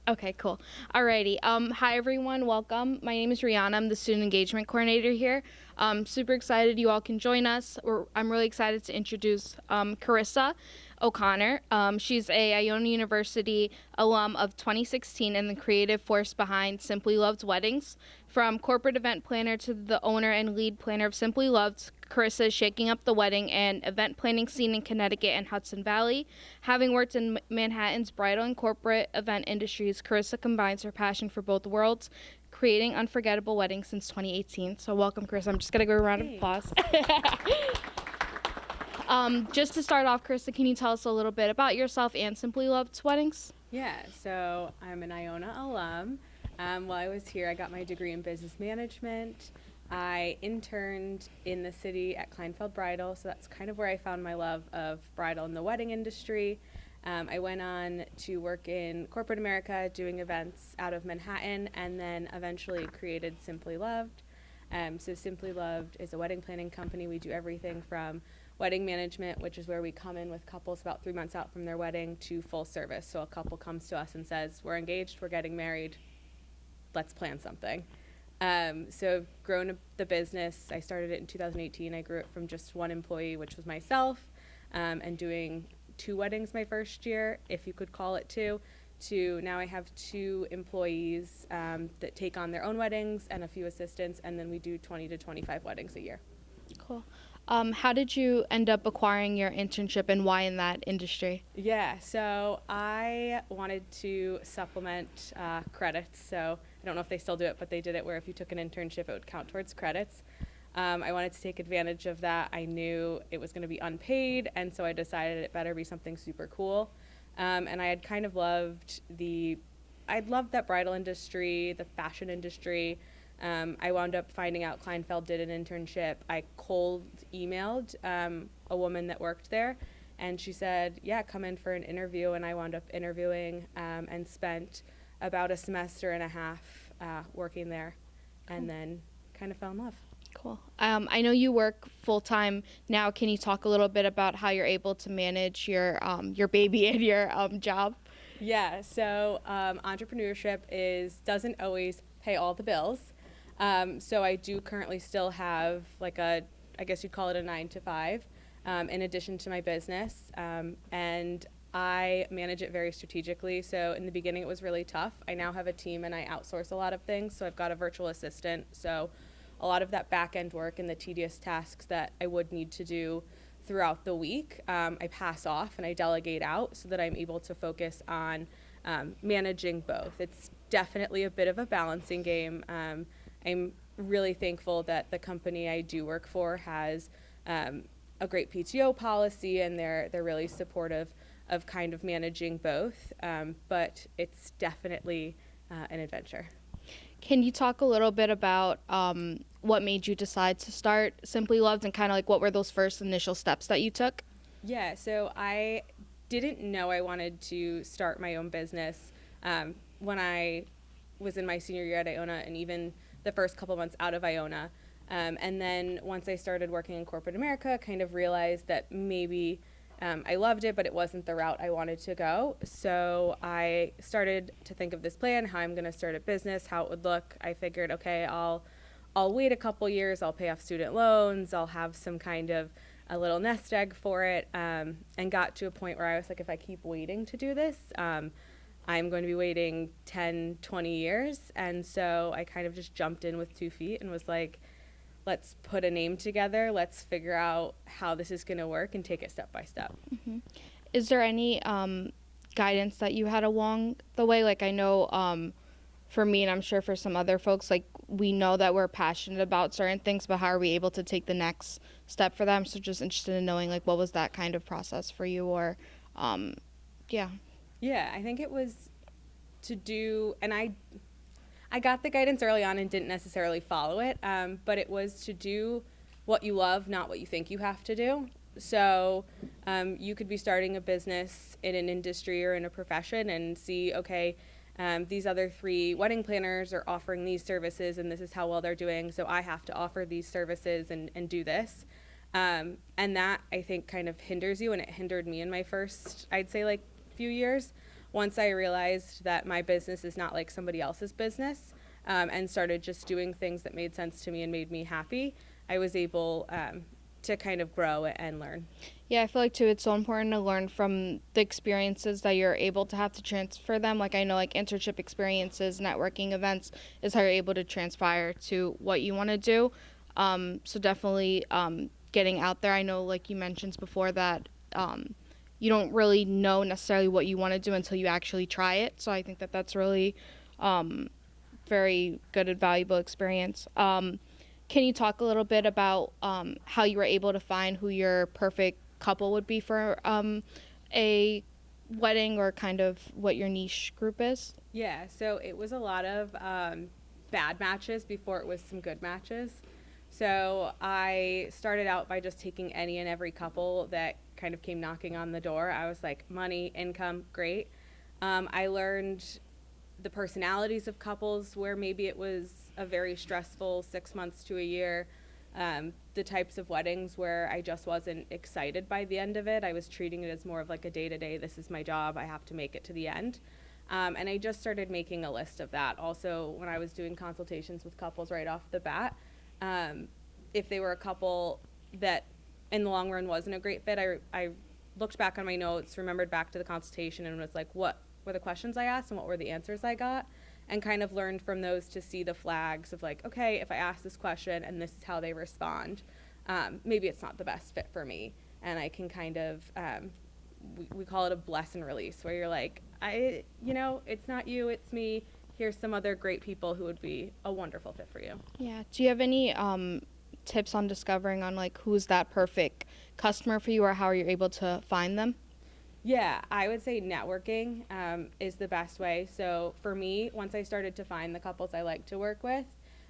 Okay, cool. Alrighty. Hi everyone. Welcome. My name is Rihanna. I'm the student engagement coordinator here. Super excited you all can join us. I'm really excited to introduce Charissa O'Connor. She's a Iona University alum of 2016 and the creative force behind Simply Loved Weddings. From corporate event planner to the owner and lead planner of Simply Loved, Charissa is shaking up the wedding and event planning scene in Connecticut and Hudson Valley. Having worked in Manhattan's bridal and corporate event industries, Charissa combines her passion for both worlds, creating unforgettable weddings since 2018. So welcome, Charissa. I'm just going to go a round of applause. Just to start off, Charissa, can you tell us a little bit about yourself and Simply Loved Weddings? Yeah, so I'm an Iona alum. While I was here, I got my degree in business management. I interned in the city at Kleinfeld Bridal, so that's kind of where I found my love of bridal and the wedding industry. I went on to work in corporate America doing events out of Manhattan and then eventually created Simply Loved. So Simply Loved is a wedding planning company. We do everything from wedding management, which is where we come in with couples about 3 months out from their wedding, to full service. So a couple comes to us and says, we're engaged, we're getting married, let's plan something. So I've grown the business. I started it in 2018. I grew it from just one employee, which was myself, and doing 2 weddings my first year, if you could call it two, to now I have 2 employees that take on their own weddings and a few assistants, and then we do 20 to 25 weddings a year. Cool. How did you end up acquiring your internship and why in that industry? Yeah, so I wanted to supplement credits. So I don't know if they still do it, but they did it where if you took an internship, it would count towards credits. I wanted to take advantage of that. I knew it was going to be unpaid, and so I decided it better be something super cool. And I had kind of I'd loved that bridal industry, the fashion industry. I wound up finding out Kleinfeld did an internship. I cold emailed a woman that worked there, and she said, yeah, come in for an interview. And I wound up interviewing and spent about a semester and a half working there, and then kind of fell in love. Cool. I know you work full time now. Can you talk a little bit about how you're able to manage your baby and your job? Yeah, so entrepreneurship doesn't always pay all the bills. So I do currently still have I guess you'd call it a 9 to 5, in addition to my business. And I manage it very strategically. So in the beginning, it was really tough. I now have a team and I outsource a lot of things. So I've got a virtual assistant. So a lot of that back end work and the tedious tasks that I would need to do throughout the week, I pass off and I delegate out so that I'm able to focus on managing both. It's definitely a bit of a balancing game. I'm really thankful that the company I do work for has a great PTO policy, and they're really supportive of kind of managing both. But it's definitely an adventure. Can you talk a little bit about what made you decide to start Simply Loved and kind of like what were those first initial steps that you took? Yeah, so I didn't know I wanted to start my own business when I was in my senior year at Iona, and even the first couple months out of Iona. And then once I started working in corporate America, kind of realized that maybe I loved it, but it wasn't the route I wanted to go. So I started to think of this plan, how I'm going to start a business, how it would look. I figured, okay, I'll wait a couple years, I'll pay off student loans, I'll have some kind of a little nest egg for it, and got to a point where I was like, if I keep waiting to do this, I'm going to be waiting 10, 20 years. And so I kind of just jumped in with 2 feet and was like, let's put a name together. Let's figure out how this is going to work and take it step by step. Mm-hmm. Is there any guidance that you had along the way? Like I know for me, and I'm sure for some other folks, like we know that we're passionate about certain things, but how are we able to take the next step for them? So just interested in knowing like what was that kind of process for you, or yeah. Yeah, I think it was to do, and I got the guidance early on and didn't necessarily follow it, but it was to do what you love, not what you think you have to do. So you could be starting a business in an industry or in a profession and see, okay, these other 3 wedding planners are offering these services and this is how well they're doing, so I have to offer these services and do this. And that, I think, kind of hinders you, and it hindered me in my first, I'd say, few years, once I realized that my business is not like somebody else's business, and started just doing things that made sense to me and made me happy, I was able to kind of grow and learn. Yeah, I feel like too it's so important to learn from the experiences that you're able to have to transfer them. Like I know like internship experiences, networking events is how you're able to transpire to what you want to do. So definitely getting out there. I know like you mentioned before that you don't really know necessarily what you want to do until you actually try it. So I think that that's really very good and valuable experience. Can you talk a little bit about how you were able to find who your perfect couple would be for a wedding, or kind of what your niche group is? Yeah, so it was a lot of bad matches before it was some good matches. So I started out by just taking any and every couple that kind of came knocking on the door. I was like, money, income, great. I learned the personalities of couples where maybe it was a very stressful 6 months to a year. The types of weddings where I just wasn't excited by the end of it. I was treating it as more of like a day-to-day, this is my job, I have to make it to the end. And I just started making a list of that. Also, when I was doing consultations with couples right off the bat, if they were a couple that in the long run wasn't a great fit, I looked back on my notes, remembered back to the consultation, and was like, what were the questions I asked and what were the answers I got? And kind of learned from those to see the flags of like, okay, if I ask this question and this is how they respond, maybe it's not the best fit for me. And I can kind of, we call it a bless and release, where you're like, it's not you, it's me. Here's some other great people who would be a wonderful fit for you. Yeah. Do you have any tips on discovering on like who's that perfect customer for you, or how are you able to find them? Yeah, I would say networking is the best way. So for me, once I started to find the couples I like to work with,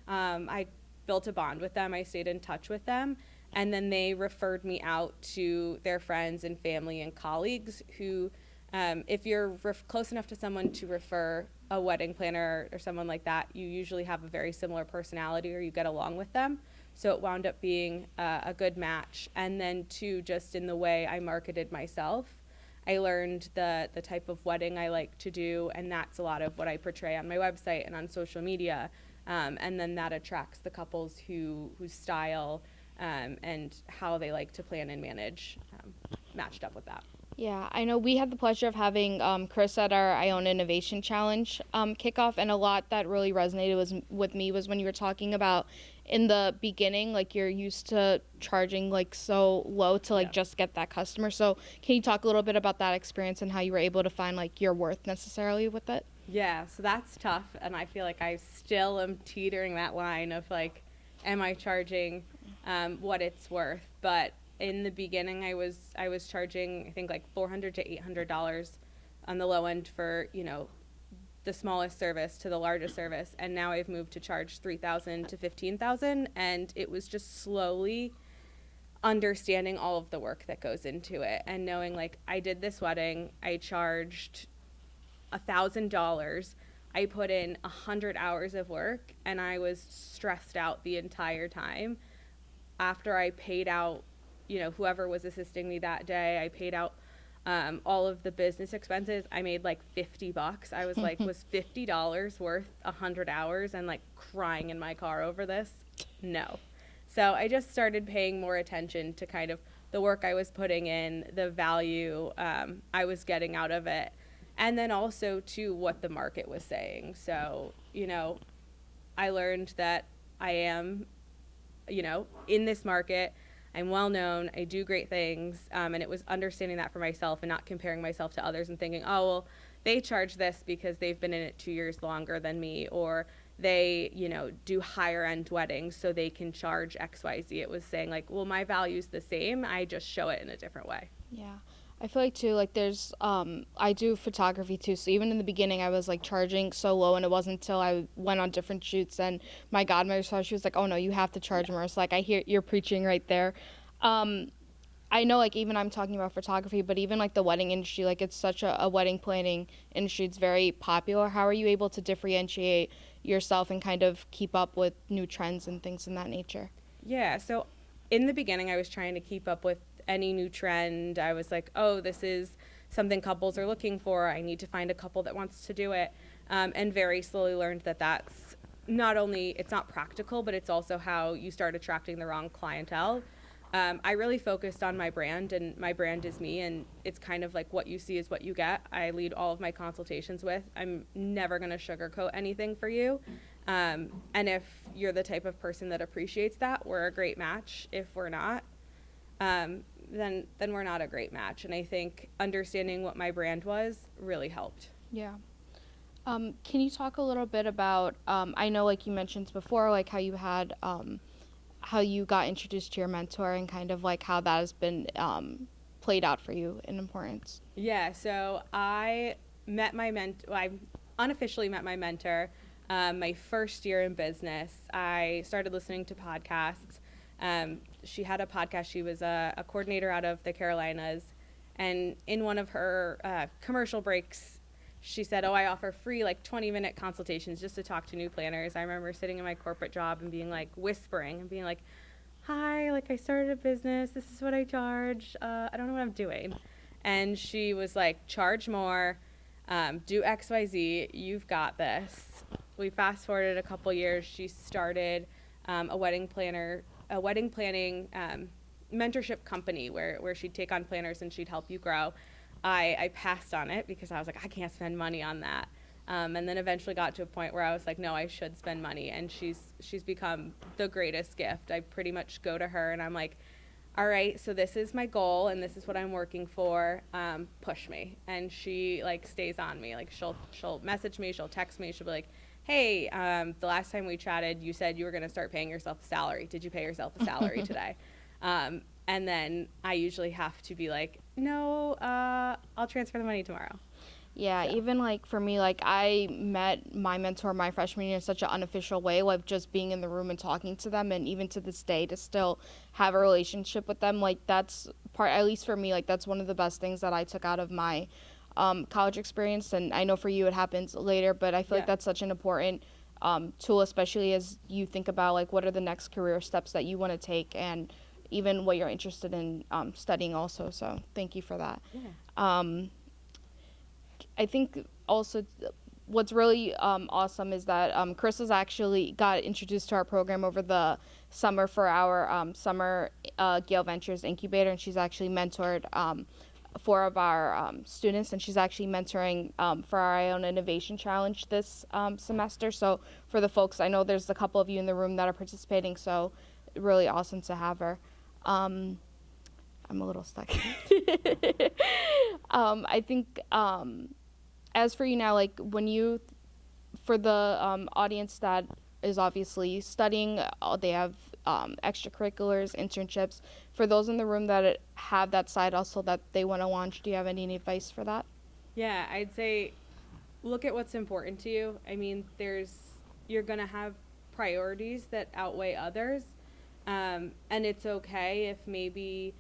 I built a bond with them. I stayed in touch with them. And then they referred me out to their friends and family and colleagues who, if you're close enough to someone to refer a wedding planner or someone like that, you usually have a very similar personality or you get along with them. So it wound up being a good match. And then two, just in the way I marketed myself, I learned the type of wedding I like to do, and that's a lot of what I portray on my website and on social media. And then that attracts the couples whose style and how they like to plan and manage matched up with that. Yeah, I know we had the pleasure of having Chris at our Iona Innovation Challenge kickoff, and a lot that really resonated with me was when you were talking about in the beginning, like you're used to charging like so low to like just get that customer. So can you talk a little bit about that experience and how you were able to find like your worth necessarily with it? Yeah, so that's tough, and I feel like I still am teetering that line of like, am I charging what it's worth? But in the beginning, I was charging I think like $400 to $800 on the low end for the smallest service to the largest service, and now I've moved to charge $3,000 to $15,000, and it was just slowly understanding all of the work that goes into it and knowing like I did this wedding, I charged $1,000. I put in 100 hours of work, and I was stressed out the entire time. After I paid out, whoever was assisting me that day, I paid out all of the business expenses. I made like $50. I was like, was $50 worth 100 hours and like crying in my car over this? No. So I just started paying more attention to kind of the work I was putting in, the value I was getting out of it, and then also to what the market was saying. So, I learned that I am, in this market. I'm well known, I do great things, and it was understanding that for myself and not comparing myself to others and thinking, oh, well, they charge this because they've been in it 2 years longer than me, or they, do higher end weddings so they can charge XYZ. It was saying like, well, my value's the same, I just show it in a different way. Yeah. I feel like too, like there's, I do photography too, so even in the beginning I was like charging so low, and it wasn't until I went on different shoots and my godmother saw, she was like, oh no, you have to charge more. It's like, I hear you're preaching right there. I know like even I'm talking about photography, but even like the wedding industry, like it's such a wedding planning industry, it's very popular. How are you able to differentiate yourself and kind of keep up with new trends and things in that nature? Yeah, so in the beginning I was trying to keep up with any new trend. I was like, oh, this is something couples are looking for. I need to find a couple that wants to do it. And very slowly learned that that's not only, it's not practical, but it's also how you start attracting the wrong clientele. I really focused on my brand, and my brand is me, and it's kind of like what you see is what you get. I lead all of my consultations with, I'm never going to sugarcoat anything for you. And if you're the type of person that appreciates that, we're a great match. If we're not, then we're not a great match. And I think understanding what my brand was really helped. Yeah. Can you talk a little bit about, I know like you mentioned before, like how you had, how you got introduced to your mentor and kind of like how that has been played out for you in importance. Yeah, so I unofficially met my mentor my first year in business. I started listening to podcasts. She had a podcast. She was a coordinator out of the Carolinas. And in one of her commercial breaks, she said, I offer free like 20-minute consultations just to talk to new planners. I remember sitting in my corporate job and being like whispering and being like, hi, like I started a business. This is what I charge. I don't know what I'm doing. And she was like, charge more, do XYZ. You've got this. We fast forwarded a couple years. She started a wedding planning mentorship company where she'd take on planners and she'd help you grow. I passed on it because I was like, I can't spend money on that. And then eventually got to a point where I was like, no, I should spend money. And she's become the greatest gift. I pretty much go to her and I'm like, all right, so this is my goal and this is what I'm working for. Push me. And she like stays on me. Like she'll message me, she'll text me, she'll be like, hey, the last time we chatted, you said you were going to start paying yourself a salary. Did you pay yourself a salary today? And then I usually have to be like, no, I'll transfer the money tomorrow. Yeah, So. even like for me, like I met my mentor my freshman year in such an unofficial way, like just being in the room and talking to them, and even to this day to still have a relationship with them, like that's part, at least for me, like that's one of the best things that I took out of my college experience. And I know for you it happens later, but I feel like that's such an important tool, especially as you think about like what are the next career steps that you want to take, and even what you're interested in studying also. So thank you for that. Yeah. I think also what's really awesome is that Chris actually got introduced to our program over the summer for our summer Gale Ventures incubator, and she's actually mentored 4 of our students, and she's actually mentoring for our Iona Innovation Challenge this semester. So for the folks, I know there's a couple of you in the room that are participating, so really awesome to have her. I'm a little stuck. I think as for you now, like when you, for the audience that is obviously studying, they have extracurriculars, internships. For those in the room that have that side hustle that they want to launch, do you have any advice for that? Yeah, I'd say look at what's important to you. I mean, you're going to have priorities that outweigh others. And it's okay if maybe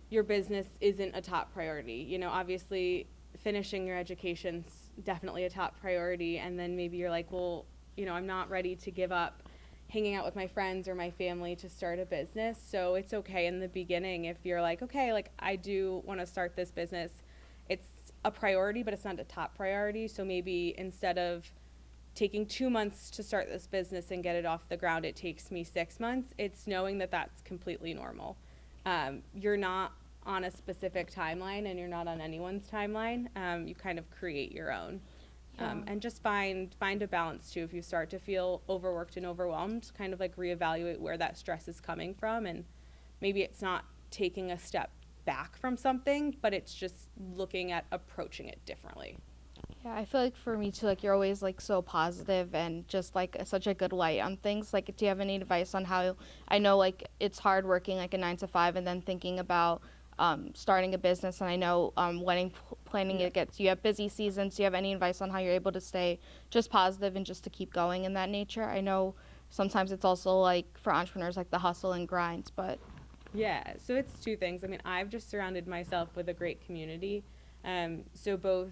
your business isn't a top priority. You know, obviously finishing your education's definitely a top priority. And then maybe you're like, well, you know, I'm not ready to give up hanging out with my friends or my family to start a business. So it's okay in the beginning if you're like, okay, like I do want to start this business. It's a priority, but it's not a top priority. So maybe instead of taking 2 months to start this business and get it off the ground, it takes me 6 months. It's knowing that that's completely normal. You're not on a specific timeline and you're not on anyone's timeline. You kind of create your own. And just find a balance too. If you start to feel overworked and overwhelmed, kind of like reevaluate where that stress is coming from, and maybe it's not taking a step back from something, but it's just looking at approaching it differently. Yeah, I feel like for me too, like you're always like so positive and just like such a good light on things. Like, do you have any advice on how, I know like it's hard working like a 9 to 5 and then thinking about starting a business, and I know wedding planning, it gets, you have busy seasons. Do you have any advice on how you're able to stay just positive and just to keep going in that nature? I know sometimes it's also like for entrepreneurs like the hustle and grind, but Yeah, so it's 2 things. I mean, I've just surrounded myself with a great community. So both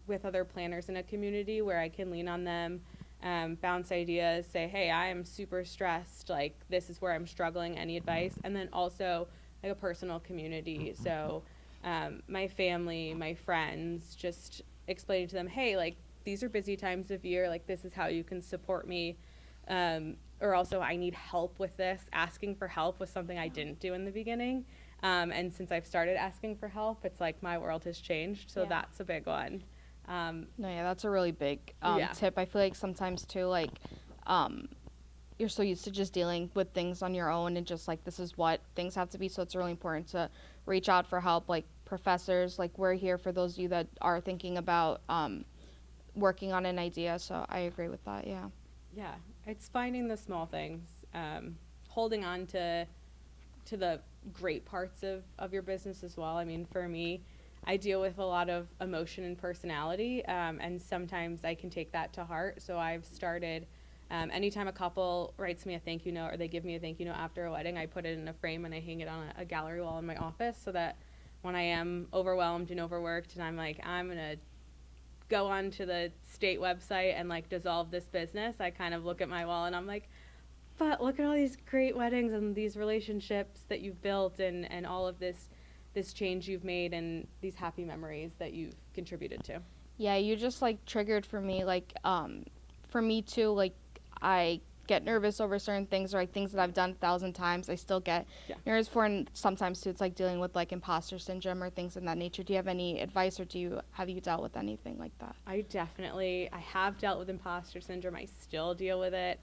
with other planners in a community where I can lean on them, bounce ideas, say, hey, I am super stressed, like this is where I'm struggling, any advice? And then also like a personal community. So my family, my friends, just explaining to them, hey, like, these are busy times of year, like, this is how you can support me. Or also, I need help with this. Asking for help was something I didn't do in the beginning. And since I've started asking for help, it's like my world has changed. So that's a big one. No, yeah, that's a really big Yeah. tip. I feel like sometimes too, like, you're so used to just dealing with things on your own and just like this is what things have to be. So it's really important to reach out for help, like professors. Like we're here for those of you that are thinking about working on an idea. So I agree with that. Yeah. Yeah, it's finding the small things, holding on to the great parts of your business as well. I mean, for me, I deal with a lot of emotion and personality, and sometimes I can take that to heart. So I've started, anytime a couple writes me a thank you note or they give me a thank you note after a wedding, I put it in a frame and I hang it on a gallery wall in my office so that when I am overwhelmed and overworked and I'm like, I'm going to go on to the state website and like dissolve this business, I kind of look at my wall and I'm like, but look at all these great weddings and these relationships that you've built and all of this change you've made and these happy memories that you've contributed to. Yeah, you just like triggered for me, like for me too, like I get nervous over certain things or like things that I've done 1,000 times. I still get nervous for, and sometimes too it's like dealing with like imposter syndrome or things in that nature. Do you have any advice or have you dealt with anything like that? I have dealt with imposter syndrome. I still deal with it.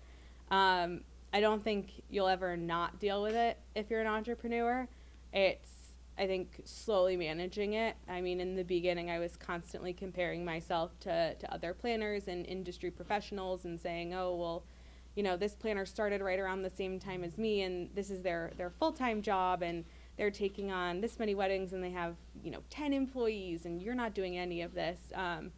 I don't think you'll ever not deal with it if you're an entrepreneur. It's, I think, slowly managing it. I mean, in the beginning, I was constantly comparing myself to other planners and industry professionals and saying, oh, well, you know, this planner started right around the same time as me and this is their full-time job and they're taking on this many weddings and they have, 10 employees and you're not doing any of this. And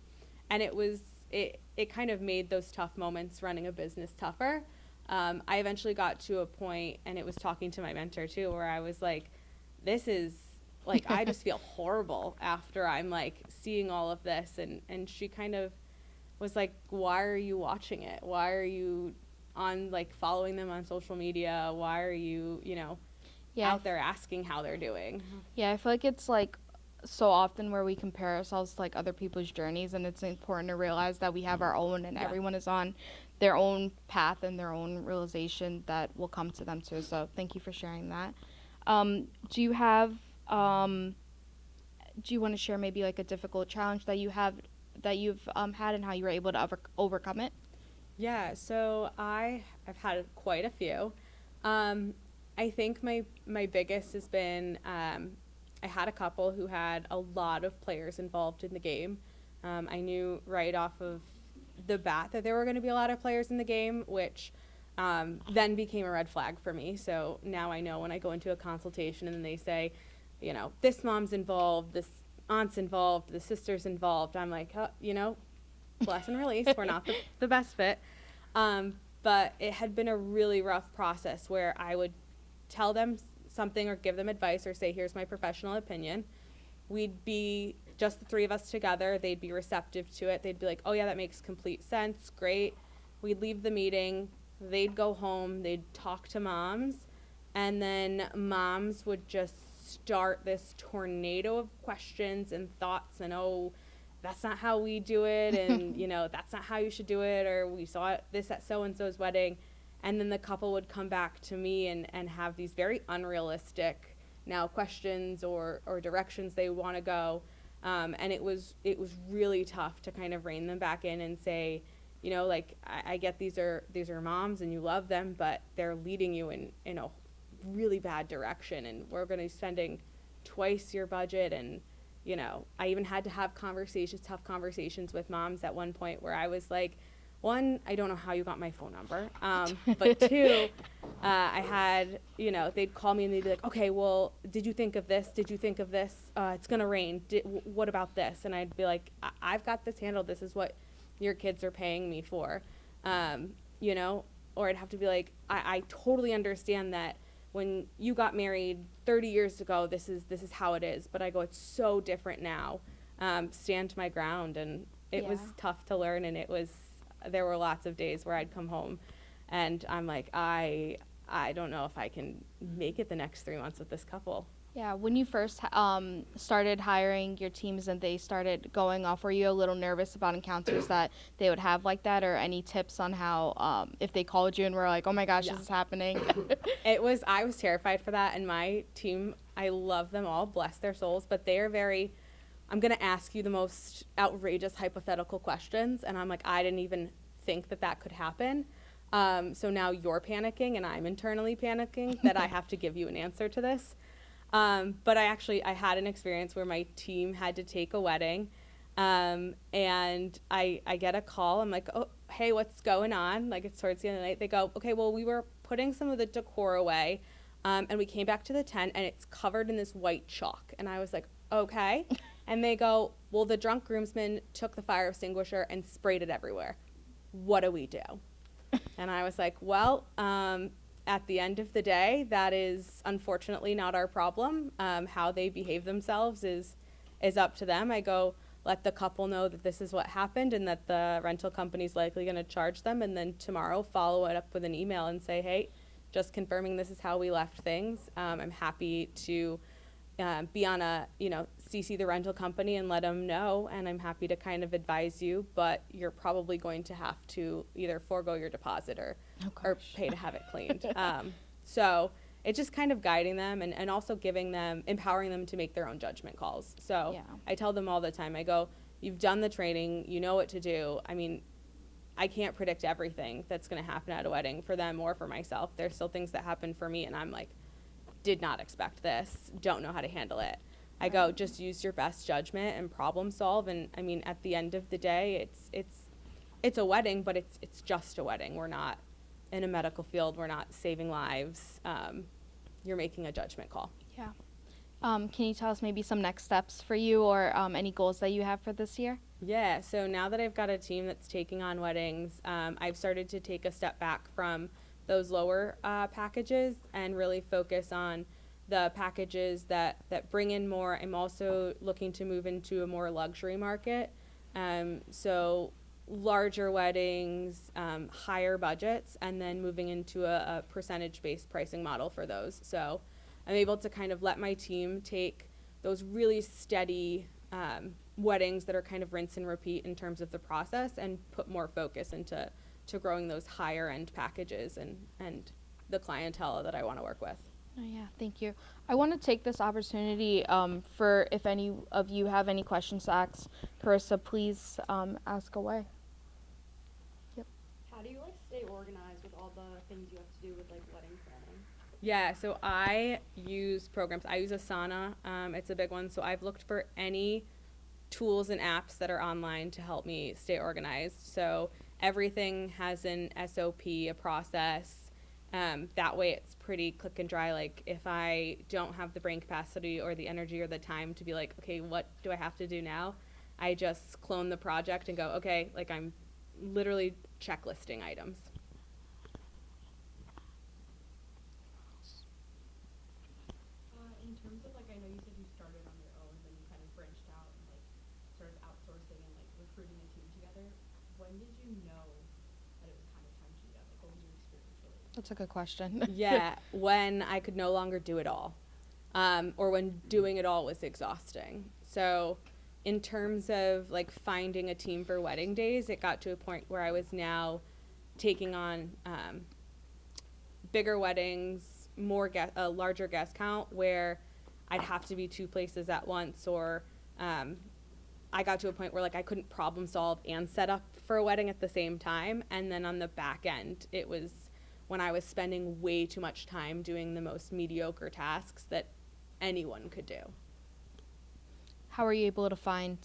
it kind of made those tough moments running a business tougher. I eventually got to a point, and it was talking to my mentor too, where I was like, this is like, I just feel horrible after I'm like seeing all of this. And she kind of was like, why are you watching it? Why are you on like following them on social media? Why are you, out there asking how they're doing? Yeah, I feel like it's like so often where we compare ourselves to like other people's journeys, and it's important to realize that we have our own and everyone is on their own path and their own realization that will come to them too. So thank you for sharing that. Do you have do you want to share maybe like a difficult challenge that you've had and how you were able to overcome it? Yeah, so I've had quite a few. I think my biggest has been, I had a couple who had a lot of players involved in the game. I knew right off of the bat that there were going to be a lot of players in the game, which then became a red flag for me. So now I know when I go into a consultation and they say, this mom's involved, this aunt's involved, the sister's involved, I'm like, bless and release. We're not the best fit. But it had been a really rough process where I would tell them something or give them advice or say, here's my professional opinion. We'd be just the three of us together. They'd be receptive to it. They'd be like, oh yeah, that makes complete sense. Great. We'd leave the meeting. They'd go home. They'd talk to moms. And then moms would just start this tornado of questions and thoughts and, oh, that's not how we do it. And, that's not how you should do it. Or we saw this at so-and-so's wedding. And then the couple would come back to me and have these very unrealistic now questions or directions they want to go. And it was really tough to kind of rein them back in and say, I get these are moms and you love them, but they're leading you in a really bad direction. And we're going to be spending twice your budget. And, I even had to have tough conversations with moms at one point where I was like, one, I don't know how you got my phone number. But two, I had, they'd call me and they'd be like, okay, well, did you think of this? Did you think of this? It's going to rain. What about this? And I'd be like, I've got this handled. This is what your kids are paying me for. Or I'd have to be like, I totally understand that when you got married 30 years ago, this is how it is. But I go, it's so different now. Stand my ground. And it was tough to learn, and there were lots of days where I'd come home and I'm like, I don't know if I can make it the next 3 months with this couple. Yeah, when you first started hiring your teams and they started going off, were you a little nervous about encounters that they would have like that, or any tips on how if they called you and were like, "Oh my gosh, Yeah. this is happening"? I was terrified for that, and my team, I love them all, bless their souls, but they are very, I'm going to ask you the most outrageous hypothetical questions, and I'm like, I didn't even think that that could happen. So now you're panicking, and I'm internally panicking that I have to give you an answer to this. But I had an experience where my team had to take a wedding, and I get a call. I'm like, oh, hey, what's going on? Like, it's towards the end of the night. They go, okay, well, we were putting some of the decor away, and we came back to the tent, and it's covered in this white chalk. And I was like, okay. And they go, well, the drunk groomsmen took the fire extinguisher and sprayed it everywhere. What do we do? And I was like, well, at the end of the day, that is unfortunately not our problem. How they behave themselves is up to them. I go, let the couple know that this is what happened and that the rental company's likely going to charge them, and then tomorrow follow it up with an email and say, hey, just confirming this is how we left things. I'm happy to be on a, CC the rental company and let them know, and I'm happy to kind of advise you, but you're probably going to have to either forego your deposit or pay to have it cleaned. So it's just kind of guiding them and also empowering them to make their own judgment calls. So Yeah. I tell them all the time, I go, you've done the training, you know what to do. I mean, I can't predict everything that's going to happen at a wedding for them or for myself. There's still things that happen for me, and I'm like, did not expect this, don't know how to handle it. I go, just use your best judgment and problem solve. And I mean, at the end of the day, it's a wedding, but it's just a wedding. We're not in a medical field. We're not saving lives. You're making a judgment call. Yeah. Can you tell us maybe some next steps for you, or any goals that you have for this year? Yeah, so now that I've got a team that's taking on weddings, I've started to take a step back from those lower packages and really focus on the packages that bring in more. I'm also looking to move into a more luxury market. So larger weddings, higher budgets, and then moving into a percentage-based pricing model for those. So I'm able to kind of let my team take those really steady weddings that are kind of rinse and repeat in terms of the process and put more focus into growing those higher end packages and the clientele that I want to work with. Oh, yeah, thank you. I want to take this opportunity for if any of you have any questions to ask Charissa, please ask away. Yep. How do you stay organized with all the things you have to do with wedding planning? Yeah, so I use programs. I use Asana. It's a big one. So I've looked for any tools and apps that are online to help me stay organized. So everything has an SOP, a process. That way it's pretty click and dry. Like if I don't have the brain capacity or the energy or the time to be like, okay, what do I have to do now? I just clone the project and go, okay, I'm literally checklisting items. In terms of I know you said you started on your own, then you kind of branched out and started outsourcing and recruiting a team together. When did you know that it was kind of time to do that? What was your experience really? That's a good question. Yeah, when I could no longer do it all, or when doing it all was exhausting. So in terms of finding a team for wedding days, it got to a point where I was now taking on bigger weddings, a larger guest count, where I'd have to be two places at once, or I got to a point where I couldn't problem solve and set up for a wedding at the same time. And then on the back end, it was when I was spending way too much time doing the most mediocre tasks that anyone could do. How were you able to find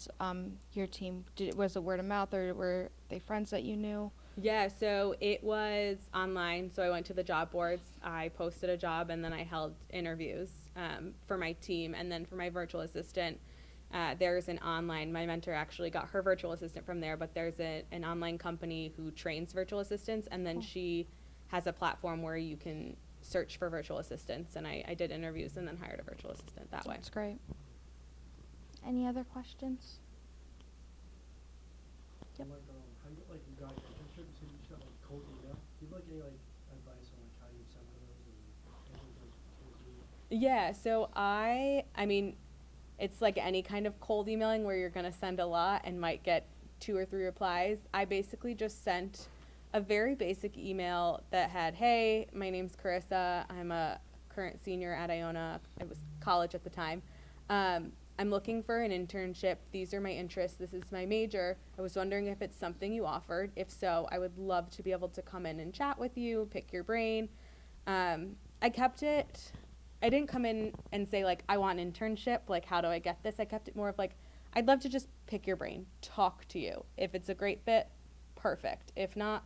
your team? Was it word of mouth, or were they friends that you knew? Yeah, so it was online. So I went to the job boards, I posted a job, and then I held interviews for my team. And then for my virtual assistant, there's an online, my mentor actually got her virtual assistant from there, but there's an online company who trains virtual assistants, and then she has a platform where you can search for virtual assistants. And I did interviews and then hired a virtual assistant that way. That's great. Any other questions? Yep. How you got your internship? You said you just got cold data. Do you have any advice on how you set one of those? Yeah, so I mean, it's like any kind of cold emailing where you're going to send a lot and might get 2 or 3 replies. I basically just sent a very basic email that had, "Hey, my name's Carissa. I'm a current senior at Iona. It was college at the time. I'm looking for an internship. These are my interests. This is my major. I was wondering if it's something you offered. If so, I would love to be able to come in and chat with you, pick your brain." I kept it, I didn't come in and say, like, I want an internship. Like, how do I get this? I kept it more of like, I'd love to just pick your brain, talk to you. If it's a great fit, perfect. If not,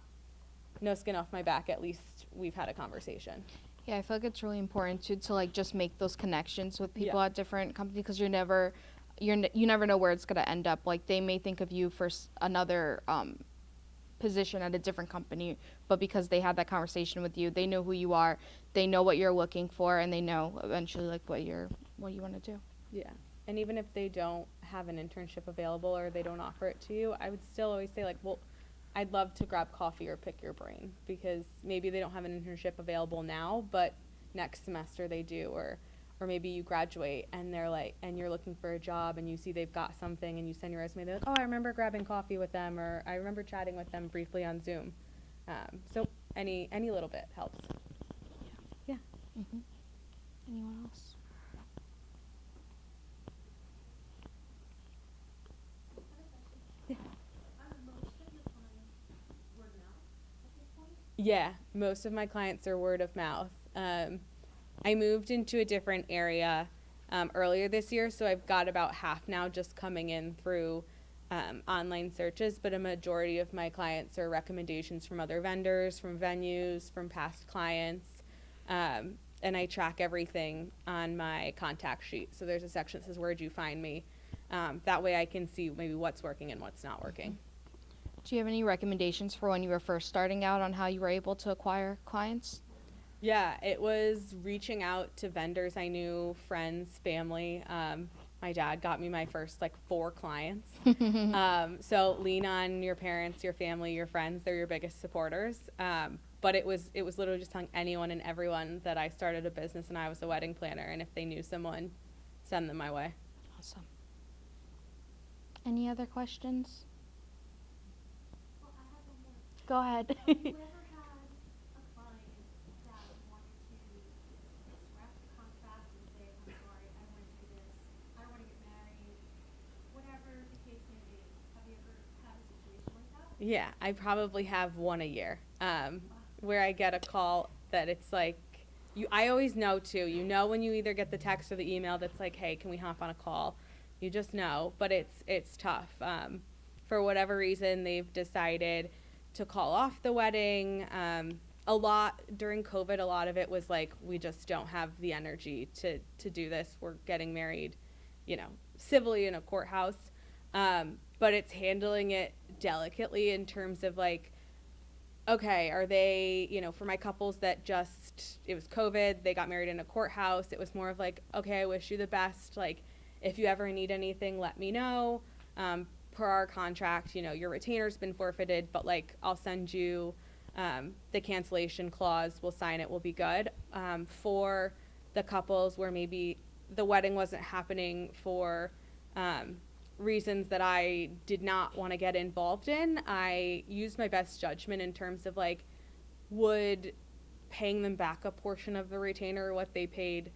no skin off my back. At least we've had a conversation. Yeah, I feel like it's really important to like just make those connections with people Yeah. at different companies because you never know where it's gonna end up. Like they may think of you for another position at a different company, but because they had that conversation with you, they know who you are, they know what you're looking for, and they know eventually like what you want to do. Yeah. And even if they don't have an internship available or they don't offer it to you, I would still always say, like, well, I'd love to grab coffee or pick your brain because maybe they don't have an internship available now, but next semester they do, or maybe you graduate and they're like, and you're looking for a job and you see they've got something and you send your resume, they're like, oh, I remember grabbing coffee with them, or I remember chatting with them briefly on Zoom. So any little bit helps. Yeah. Mm-hmm. Anyone else? Yeah, most of my clients are word of mouth. I moved into a different area earlier this year, so I've got about half now just coming in through online searches, but a majority of my clients are recommendations from other vendors, from venues, from past clients, and I track everything on my contact sheet. So there's a section that says, where'd you find me? That way I can see maybe what's working and what's not working. Do you have any recommendations for when you were first starting out on how you were able to acquire clients? Yeah, it was reaching out to vendors I knew, friends, family. My dad got me my first like 4 clients. So lean on your parents, your family, your friends. They're your biggest supporters. But it was literally just telling anyone and everyone that I started a business and I was a wedding planner. And if they knew someone, send them my way. Awesome. Any other questions? Well, I have one more. Go ahead. Have you ever had a client that wanted to scrap the contract and say, I'm sorry, I don't want to do this, I don't want to get married, whatever the case may be? Have you ever had a situation like that? Yeah, I probably have one a year, where I get a call that it's like, I always know too. You know when you either get the text or the email that's like, hey, can we hop on a call? You just know, but it's tough. For whatever reason, they've decided to call off the wedding. A lot during COVID, a lot of it was like, we just don't have the energy to do this. We're getting married, civilly in a courthouse. But it's handling it delicately in terms of like, okay, are they, for my couples that it was COVID, they got married in a courthouse. It was more of like, okay, I wish you the best. Like, if you ever need anything, let me know. Per our contract, your retainer's been forfeited, but like, I'll send you the cancellation clause. We'll sign it. We'll be good. For the couples where maybe the wedding wasn't happening for reasons that I did not want to get involved in, I used my best judgment in terms of like, would paying them back a portion of the retainer, what they paid,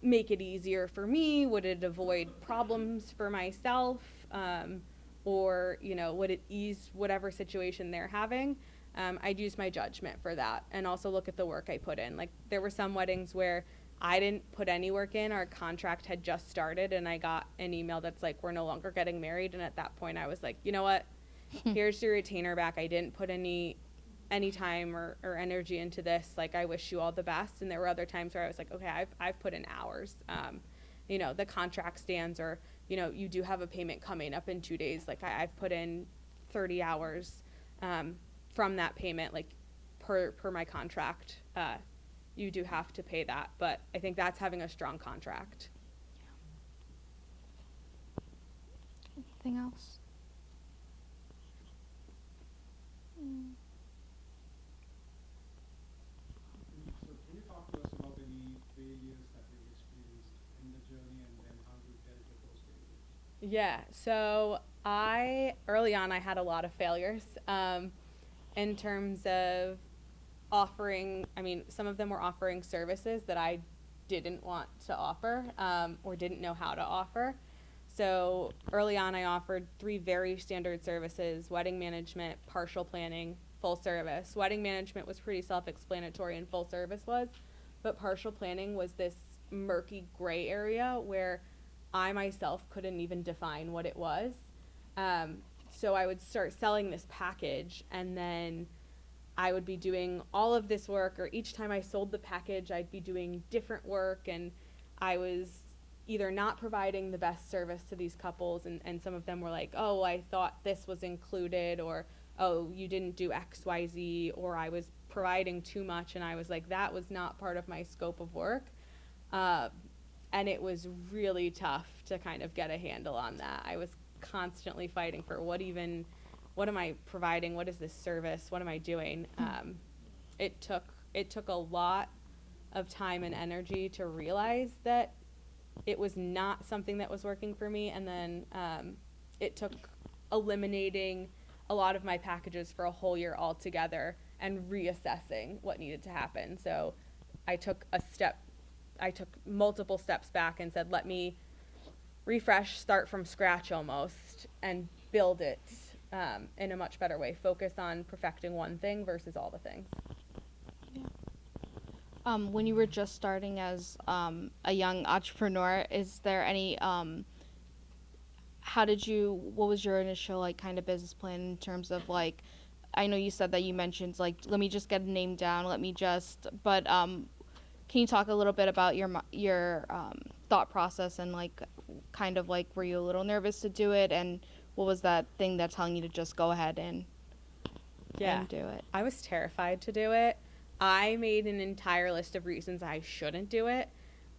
make it easier for me? Would it avoid problems for myself? Or, would it ease whatever situation they're having? I'd use my judgment for that and also look at the work I put in. Like, there were some weddings where I didn't put any work in. Our contract had just started and I got an email that's like, we're no longer getting married. And at that point I was like, you know what? Here's your retainer back. I didn't put any time or energy into this. Like, I wish you all the best. And there were other times where I was like, okay, I've put in hours. The contract stands, or, you do have a payment coming up in 2 days. Like, I've put in 30 hours from that payment, like per my contract. You do have to pay that, but I think that's having a strong contract. Anything else? So can you talk to us about maybe the Yeah, so early on, I had a lot of failures in terms of offering, I mean, some of them were offering services that I didn't want to offer or didn't know how to offer. So early on, I offered three very standard services: wedding management, partial planning, full service. Wedding management was pretty self-explanatory and full service was, but partial planning was this murky gray area where I myself couldn't even define what it was. So I would start selling this package, and then I would be doing all of this work, or each time I sold the package, I'd be doing different work, and I was either not providing the best service to these couples, and some of them were like, oh, I thought this was included, or oh, you didn't do XYZ, or I was providing too much, and I was like, that was not part of my scope of work. And it was really tough to kind of get a handle on that. I was constantly fighting for what am I providing? What is this service? What am I doing? It took a lot of time and energy to realize that it was not something that was working for me. And then it took eliminating a lot of my packages for a whole year altogether and reassessing what needed to happen. So I took multiple steps back and said, let me refresh, start from scratch almost, and build it in a much better way. Focus on perfecting one thing versus all the things. When you were just starting as a young entrepreneur, is there any, what was your initial like kind of business plan in terms of like, I know you said that you mentioned like, let me just get a name down, but can you talk a little bit about your thought process and like kind of like, were you a little nervous to do it, and what was that thing that's telling you to just go ahead and do it? I was terrified to do it. I made an entire list of reasons I shouldn't do it,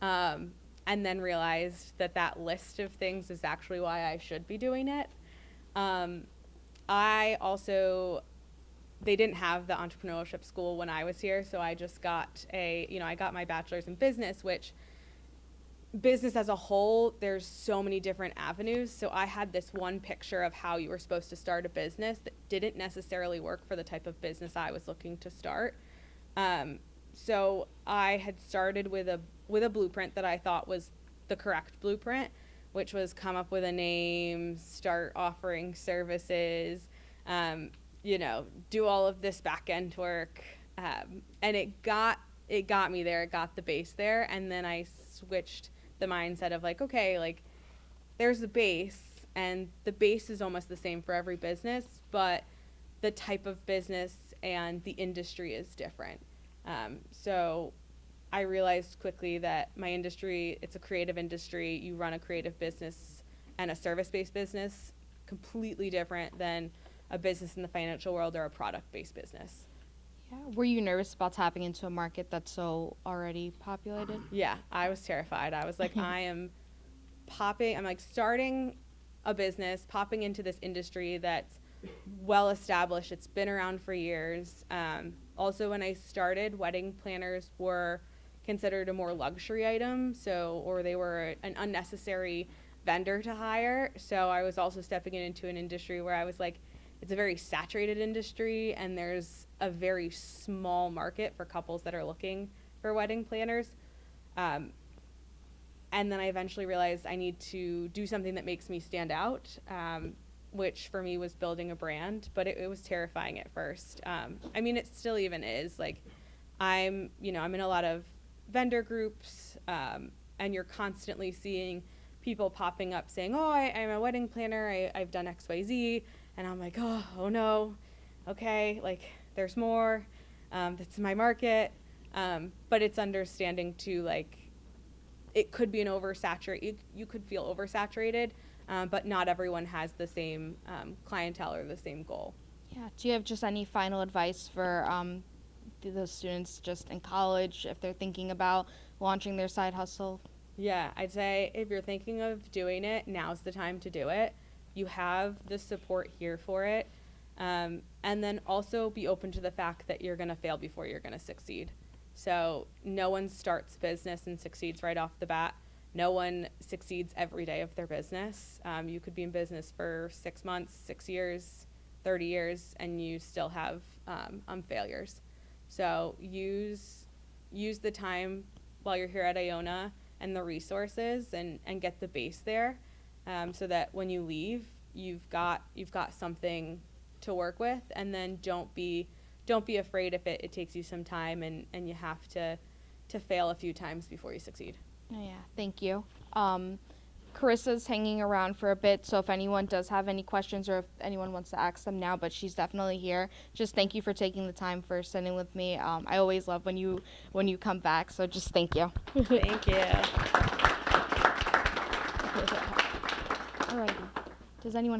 and then realized that list of things is actually why I should be doing it. They didn't have the entrepreneurship school when I was here, so I just got I got my bachelor's in business, which business as a whole, there's so many different avenues. So I had this one picture of how you were supposed to start a business that didn't necessarily work for the type of business I was looking to start. So I had started with a blueprint that I thought was the correct blueprint, which was come up with a name, start offering services, do all of this back end work. And it got me there, it got the base there. And then I switched the mindset of like, okay, like there's the base, and the base is almost the same for every business, but the type of business and the industry is different. So I realized quickly that my industry, it's a creative industry. You run a creative business and a service-based business, completely different than a business in the financial world or a product-based business. Yeah. Were you nervous about tapping into a market that's so already populated? Yeah, I was terrified. I was like, I'm like starting a business, popping into this industry that's well established. It's been around for years. Also, when I started, wedding planners were considered a more luxury item, or they were an unnecessary vendor to hire. So I was also stepping into an industry where I was like, it's a very saturated industry, and there's a very small market for couples that are looking for wedding planners. And then I eventually realized I need to do something that makes me stand out, which for me was building a brand, but it was terrifying at first. I mean, it still even is. Like, I'm in a lot of vendor groups, and you're constantly seeing people popping up saying, oh, I'm a wedding planner, I've done XYZ, and I'm like, oh no, okay, like, there's more, that's my market, but it's understanding to, like, it could be you could feel oversaturated, but not everyone has the same clientele or the same goal. Yeah. Do you have just any final advice for those students just in college if they're thinking about launching their side hustle? Yeah, I'd say if you're thinking of doing it, now's the time to do it. You have the support here for it. And then also be open to the fact that you're going to fail before you're going to succeed. So no one starts business and succeeds right off the bat. No one succeeds every day of their business. You could be in business for 6 months, 6 years, 30 years, and you still have failures. So use the time while you're here at Iona and the resources, and get the base there, so that when you leave, you've got something to work with. And then don't be afraid if it takes you some time and you have to fail a few times before you succeed. Oh, yeah, thank you. Carissa's hanging around for a bit, so if anyone does have any questions or if anyone wants to ask them now, but she's definitely here. Just thank you for taking the time for sitting with me. I always love when you come back, so just thank you. Thank you. Alrighty. Does anyone